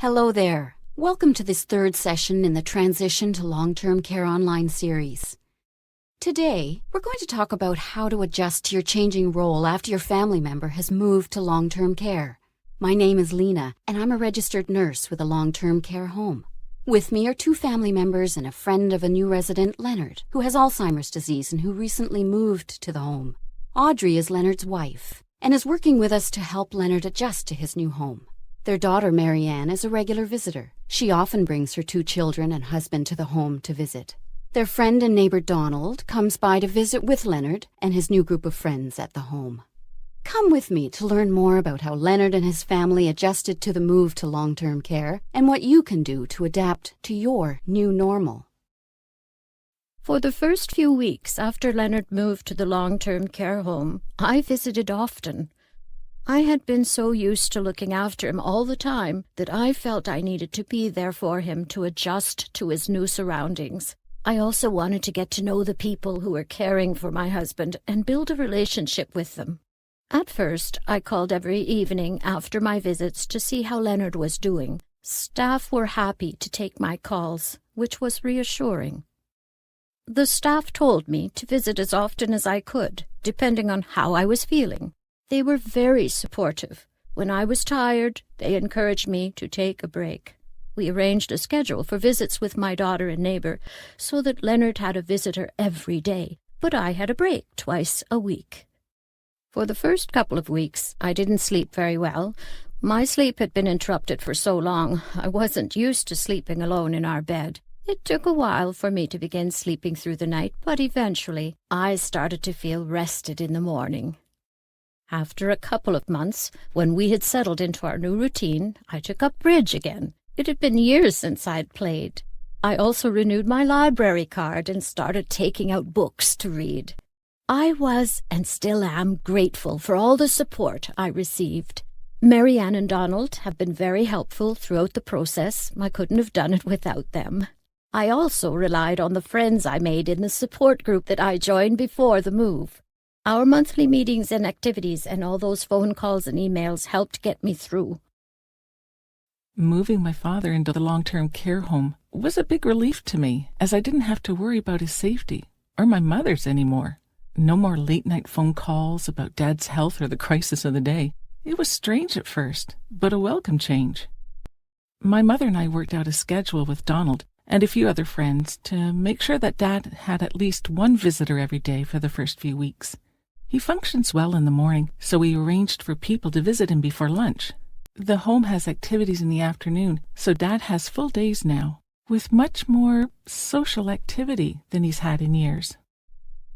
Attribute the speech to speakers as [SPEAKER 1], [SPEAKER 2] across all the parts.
[SPEAKER 1] Hello there. Welcome to this third session in the Transition to Long-Term Care Online series. Today, we're going to talk about how to adjust to your changing role after your family member has moved to long-term care. My name is Lena, and I'm a registered nurse with a long-term care home. With me are two family members and a friend of a new resident, Leonard, who has Alzheimer's disease and who recently moved to the home. Audrey is Leonard's wife and is working with us to help Leonard adjust to his new home. Their daughter, Marianne, is a regular visitor. She often brings her two children and husband to the home to visit. Their friend and neighbor, Donald, comes by to visit with Leonard and his new group of friends at the home. Come with me to learn more about how Leonard and his family adjusted to the move to long-term care and what you can do to adapt to your new normal.
[SPEAKER 2] For the first few weeks after Leonard moved to the long-term care home, I visited often. I had been so used to looking after him all the time that I felt I needed to be there for him to adjust to his new surroundings. I also wanted to get to know the people who were caring for my husband and build a relationship with them. At first, I called every evening after my visits to see how Leonard was doing. Staff were happy to take my calls, which was reassuring. The staff told me to visit as often as I could, depending on how I was feeling. They were very supportive. When I was tired, they encouraged me to take a break. We arranged a schedule for visits with my daughter and neighbor so that Leonard had a visitor every day, but I had a break twice a week. For the first couple of weeks, I didn't sleep very well. My sleep had been interrupted for so long, I wasn't used to sleeping alone in our bed. It took a while for me to begin sleeping through the night, but eventually I started to feel rested in the morning. After a couple of months, when we had settled into our new routine, I took up bridge again. It had been years since I'd played. I also renewed my library card and started taking out books to read. I was, and still am, grateful for all the support I received. Marianne and Donald have been very helpful throughout the process. I couldn't have done it without them. I also relied on the friends I made in the support group that I joined before the move. Our monthly meetings and activities and all those phone calls and emails helped get me through.
[SPEAKER 3] Moving my father into the long-term care home was a big relief to me, as I didn't have to worry about his safety, or my mother's anymore. No more late-night phone calls about Dad's health or the crisis of the day. It was strange at first, but a welcome change. My mother and I worked out a schedule with Donald and a few other friends to make sure that Dad had at least one visitor every day for the first few weeks. He functions well in the morning, so we arranged for people to visit him before lunch. The home has activities in the afternoon, so Dad has full days now, with much more social activity than he's had in years.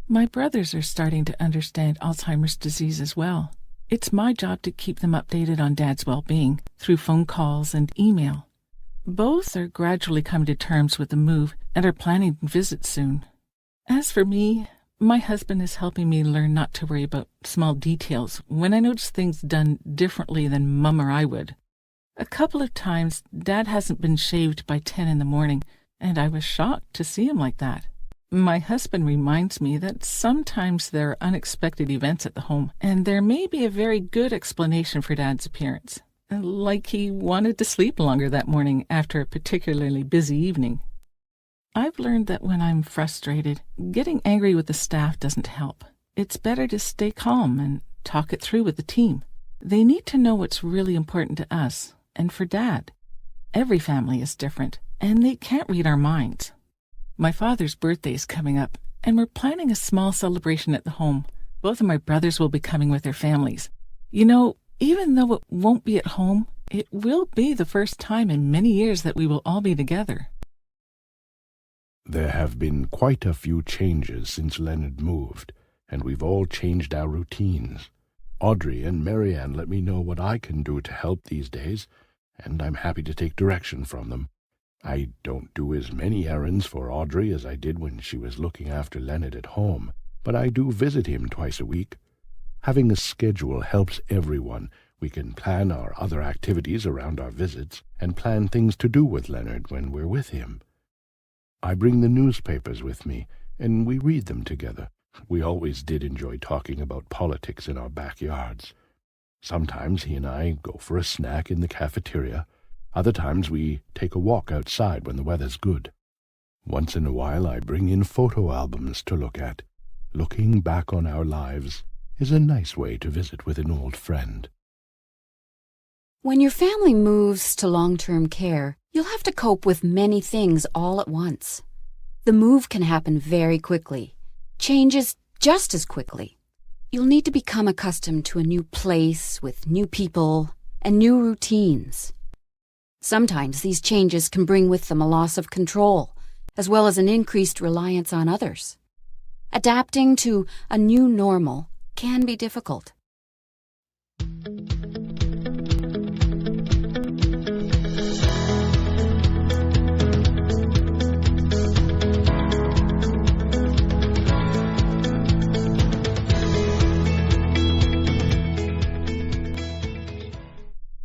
[SPEAKER 3] My brothers are starting to understand Alzheimer's disease as well. It's my job to keep them updated on Dad's well-being through phone calls and email. Both are gradually coming to terms with the move and are planning to visit soon. As for me, my husband is helping me learn not to worry about small details when I notice things done differently than Mum or I would. A couple of times, Dad hasn't been shaved by 10 in the morning, and I was shocked to see him like that. My husband reminds me that sometimes there are unexpected events at the home, and there may be a very good explanation for Dad's appearance, like he wanted to sleep longer that morning after a particularly busy evening. I've learned that when I'm frustrated, getting angry with the staff doesn't help. It's better to stay calm and talk it through with the team. They need to know what's really important to us and for Dad. Every family is different, and they can't read our minds. My father's birthday is coming up, and we're planning a small celebration at the home. Both of my brothers will be coming with their families. You know, even though it won't be at home, it will be the first time in many years that we will all be together.
[SPEAKER 4] There have been quite a few changes since Leonard moved, and we've all changed our routines. Audrey and Marianne let me know what I can do to help these days, and I'm happy to take direction from them. I don't do as many errands for Audrey as I did when she was looking after Leonard at home, but I do visit him twice a week. Having a schedule helps everyone. We can plan our other activities around our visits and plan things to do with Leonard when we're with him. I bring the newspapers with me, and we read them together. We always did enjoy talking about politics in our backyards. Sometimes he and I go for a snack in the cafeteria. Other times we take a walk outside when the weather's good. Once in a while I bring in photo albums to look at. Looking back on our lives is a nice way to visit with an old friend.
[SPEAKER 1] When your family moves to long-term care, you'll have to cope with many things all at once. The move can happen very quickly. Changes just as quickly. You'll need to become accustomed to a new place with new people and new routines. Sometimes these changes can bring with them a loss of control, as well as an increased reliance on others. Adapting to a new normal can be difficult.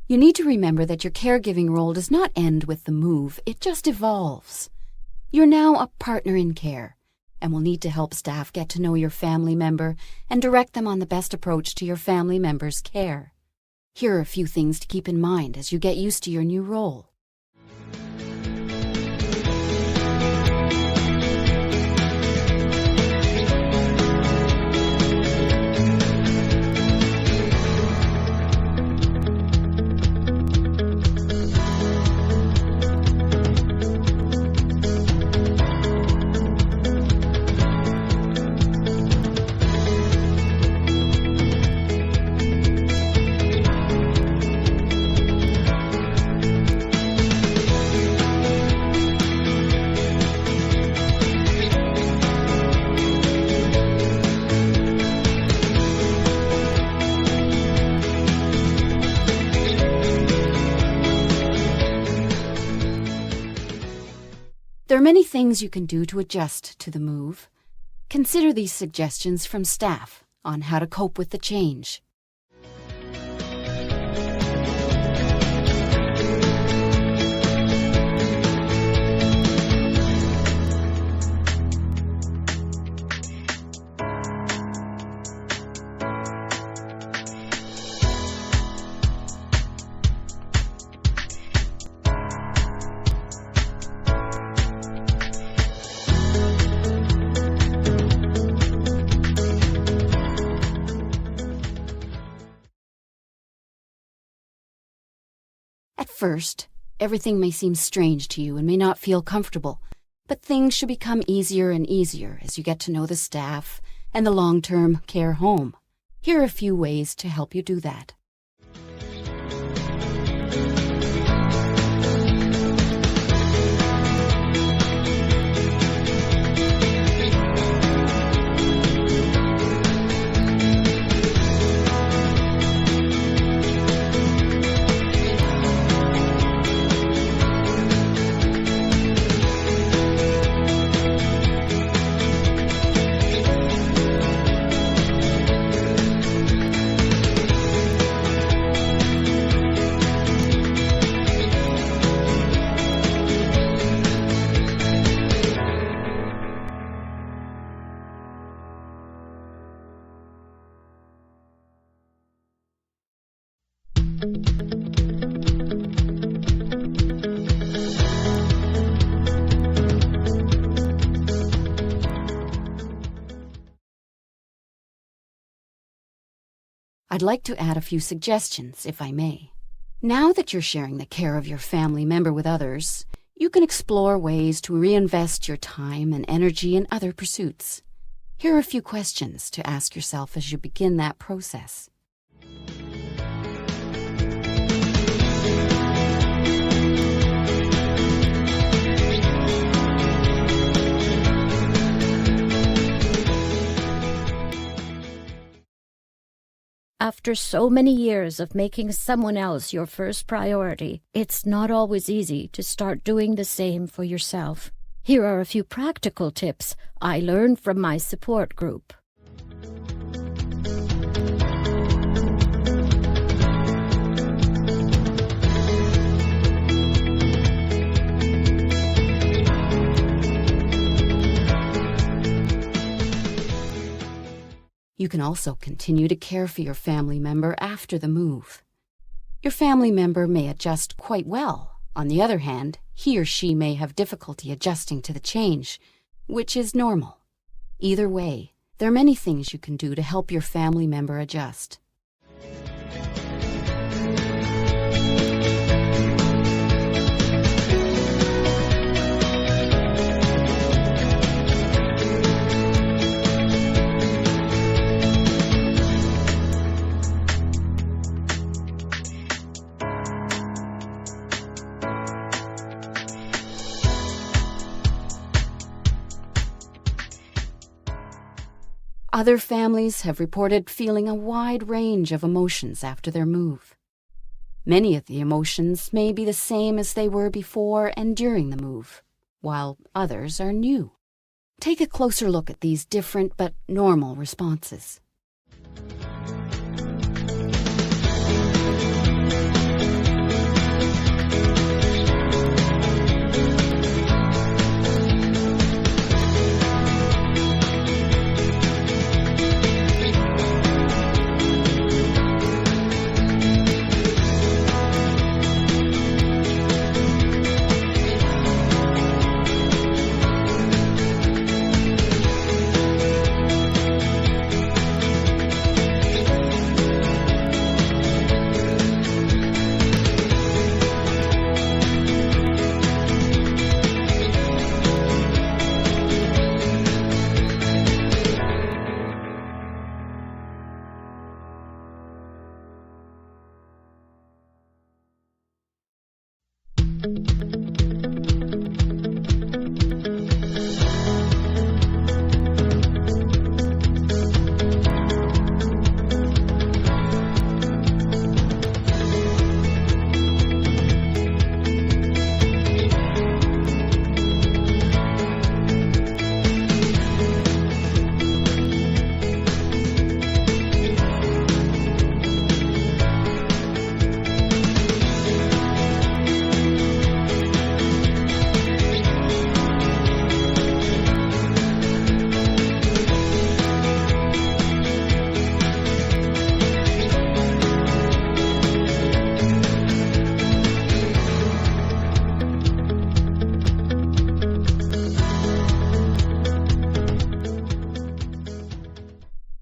[SPEAKER 1] You need to remember that your caregiving role does not end with the move, it just evolves. You're now a partner in care, and will need to help staff get to know your family member and direct them on the best approach to your family member's care. Here are a few things to keep in mind as you get used to your new role. There are many things you can do to adjust to the move. Consider these suggestions from staff on how to cope with the change. At first, everything may seem strange to you and may not feel comfortable, but things should become easier and easier as you get to know the staff and the long-term care home. Here are a few ways to help you do that. I'd like to add a few suggestions, if I may. Now that you're sharing the care of your family member with others, you can explore ways to reinvest your time and energy in other pursuits. Here are a few questions to ask yourself as you begin that process.
[SPEAKER 2] After so many years of making someone else your first priority, it's not always easy to start doing the same for yourself. Here are a few practical tips I learned from my support group.
[SPEAKER 1] You can also continue to care for your family member after the move. Your family member may adjust quite well, On the other hand, he or she may have difficulty adjusting to the change, which is normal. Either way, there are many things you can do to help your family member adjust. Other families have reported feeling a wide range of emotions after their move. Many of the emotions may be the same as they were before and during the move, while others are new. Take a closer look at these different but normal responses.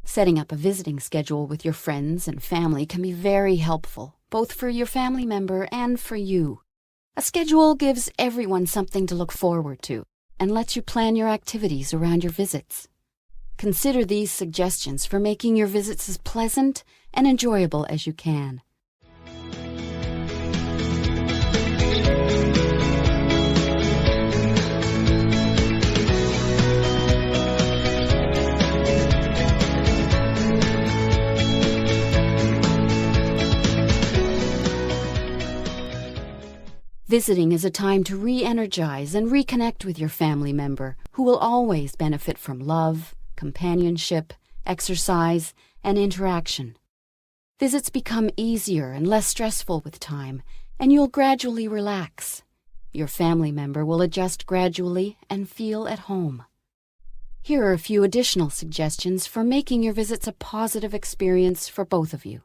[SPEAKER 1] Setting up a visiting schedule with your friends and family can be very helpful, both for your family member and for you. A schedule gives everyone something to look forward to and lets you plan your activities around your visits. Consider these suggestions for making your visits as pleasant and enjoyable as you can. Visiting is a time to re-energize and reconnect with your family member, who will always benefit from love, companionship, exercise, and interaction. Visits become easier and less stressful with time, and you'll gradually relax. Your family member will adjust gradually and feel at home. Here are a few additional suggestions for making your visits a positive experience for both of you.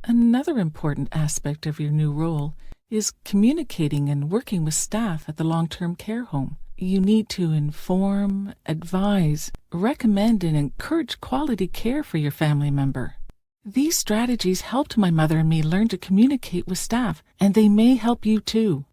[SPEAKER 3] Another important aspect of your new role is communicating and working with staff at the long-term care home. You need to inform, advise, recommend, and encourage quality care for your family member. These strategies helped my mother and me learn to communicate with staff, and they may help you too.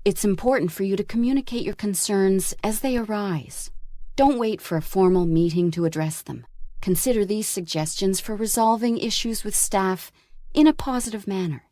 [SPEAKER 1] It's important for you to communicate your concerns as they arise. Don't wait for a formal meeting to address them. Consider these suggestions for resolving issues with staff in a positive manner.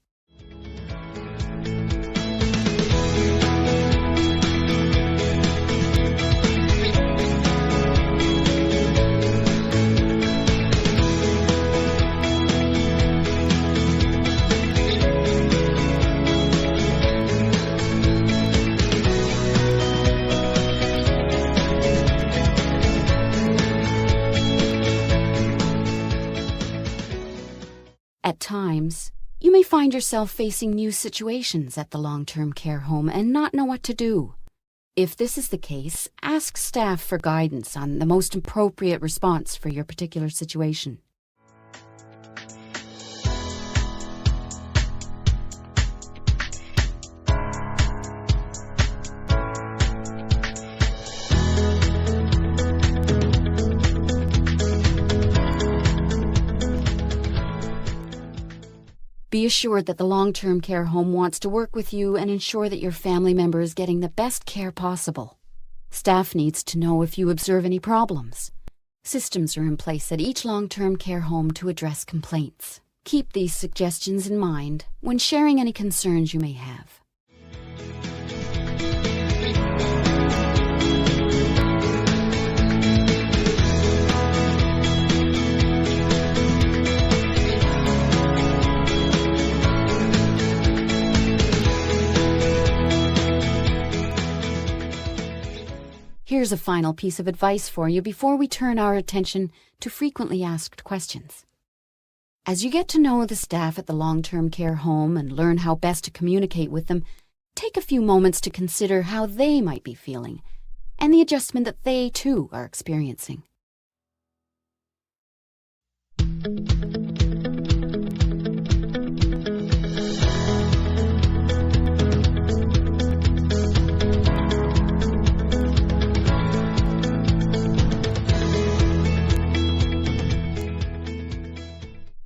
[SPEAKER 1] At times, you may find yourself facing new situations at the long-term care home and not know what to do. If this is the case, ask staff for guidance on the most appropriate response for your particular situation. Be assured that the long-term care home wants to work with you and ensure that your family member is getting the best care possible. Staff needs to know if you observe any problems. Systems are in place at each long-term care home to address complaints. Keep these suggestions in mind when sharing any concerns you may have. Here's a final piece of advice for you before we turn our attention to frequently asked questions. As you get to know the staff at the long-term care home and learn how best to communicate with them, take a few moments to consider how they might be feeling and the adjustment that they, too, are experiencing.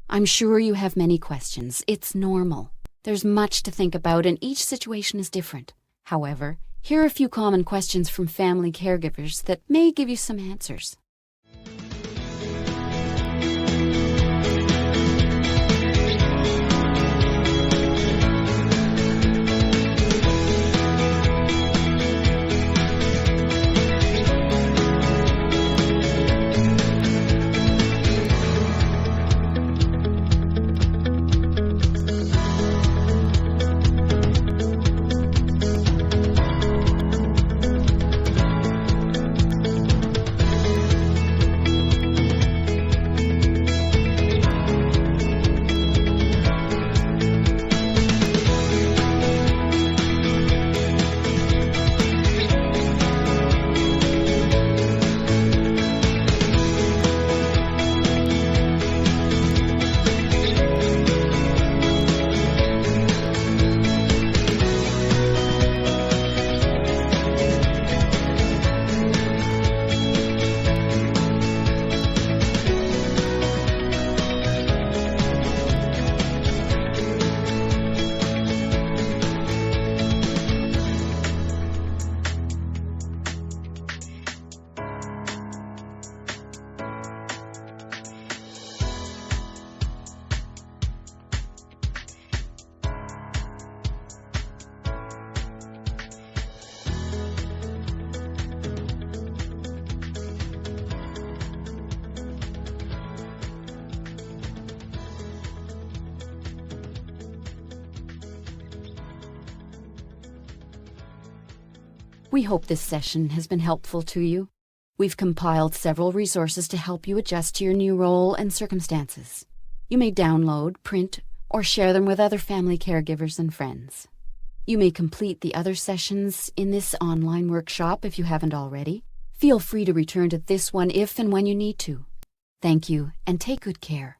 [SPEAKER 1] I'm sure you have many questions. It's normal. There's much to think about and each situation is different. However, here are a few common questions from family caregivers that may give you some answers. We hope this session has been helpful to you. We've compiled several resources to help you adjust to your new role and circumstances. You may download, print, or share them with other family caregivers and friends. You may complete the other sessions in this online workshop if you haven't already. Feel free to return to this one if and when you need to. Thank you, and take good care.